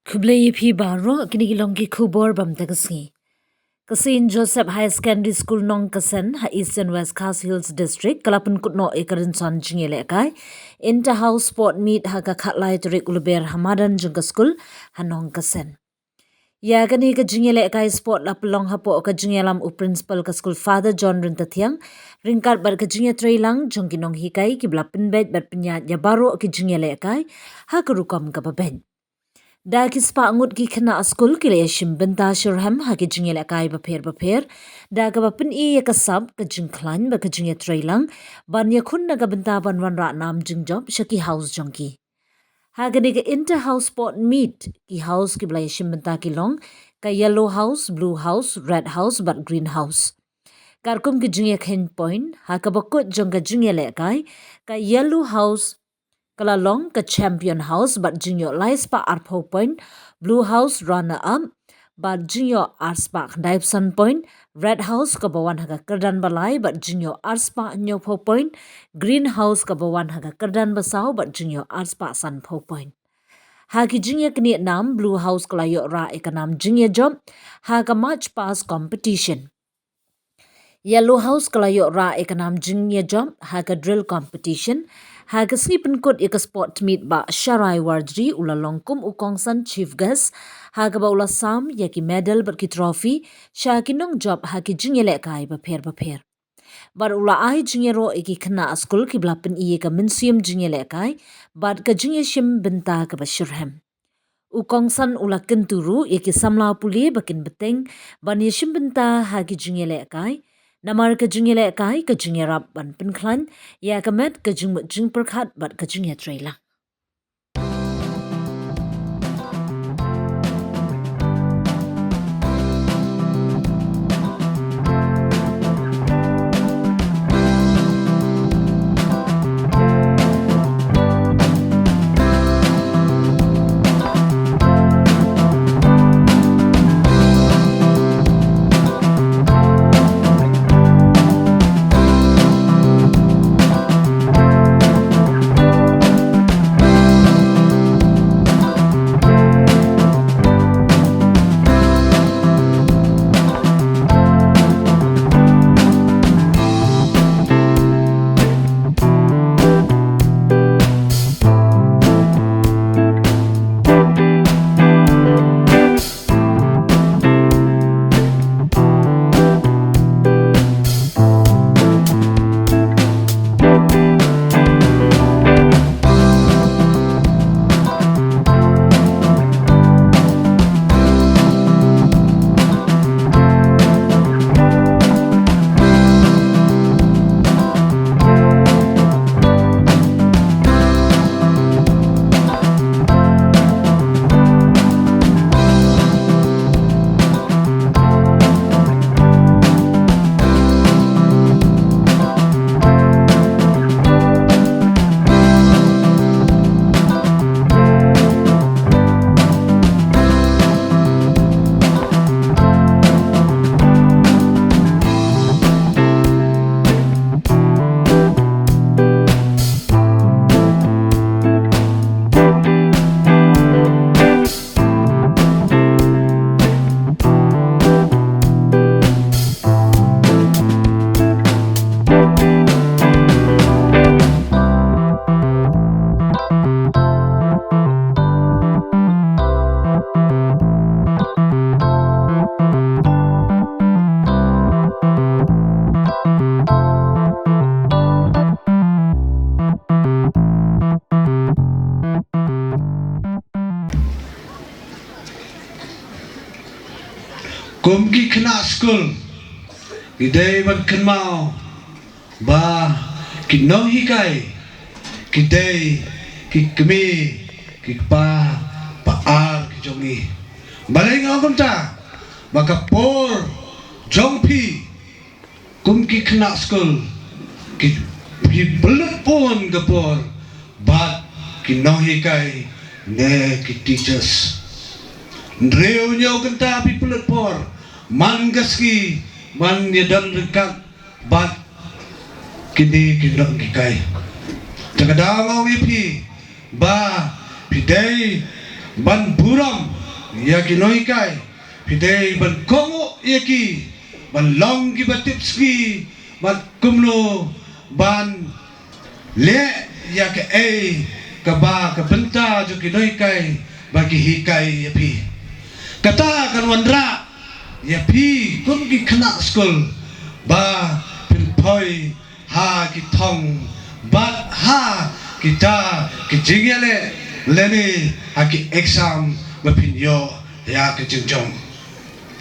Kublai phi baro kini longi khubor bam tagasngi. Kasin Joseph High Secondary School Nong Kasen ha East and West Khas Hills District kalapun kutno ekarin son jingele kai inter house sport meet ha ka khatlai tarik ulber hamadan jungka school ha Nong Kasen. Ya gani ka jingele kai sport la pelong hapo ka jingelam u principal ka school father John Rintathiang ringkat bar ka jinge trailang jongki nong hikai ki blapin bed bar penya ya baro ki jingele kai ha ka rukam ka baben. Da kispa ngut ki khana school ki le shim benta shurham ha ki jingel akai ba pher da ka ba pin e ka sab ka Jingpyrkhat ba ka jinge trailang ban ya khun na ka benta ban wan ra nam jingjob shaki house jongki ha ga ka inter house sport meet ki house ki blai shim benta ki long ka yellow house blue house red house but green house karkum ki jinge khen point ha ka ba ko jong ka jingel akai ka yellow house Kala long ka champion house but junior lies pa arpo point, blue house runner up but junior arts pa Dyson point, red house ka bawan haga kerdan balai but junior arts pa nyopo point, green house ka bawan haga kerdan basau but junior arts pa sanpo point. Hagi junior kini nam blue house kala yo ra ekanam junior job haga match pass competition. Yellow house kala yo ra ekanam junior job haga drill competition. Haga snipen kot ika sport meet ba Sharai Warjri ula longkum ukongsan chief guest haga ba ula sam yaki medal but ki trophy shaki nong job haki jingele kai ba pher bar ula ai jingero iki khna school ki blapin iye ka minsium jingele kai but ka jinge shim benta ka ba shurhem ukongsan ula kenturu yaki samla puli bakin beteng ban yeshim benta haki jingele kai Namar ka jingele kai ka jingerap ban Pynkhlain ya ka met ka Jingpyrkhat bat ka jingya trailer. Kum ki khna school ki day ban khan mau ba ki no hi kai ki day ki kmi ki pa ar ki jongi balai ngau kam ta ba ka por jong pi kum ki khna school ki bulut pon ka por ba ki no hi kai ne ki teachers Reu nyau kenta pi pulut por man gaski man yadan rekat bat kini kidang kikai takadang awi pi ba pidai ban buram ya ki noi kai pidei ban kongo ya ki ban long ki batipski ban kumno ban le ya ke ka ba ka benta jo ki noi kai bagi hikai ya pi kata kan wandra ya pi kum ki khana school ba pin phoi ha ki thong bat ha kita ki jingele leni ha ki exam ba pin yo ya ki jingjong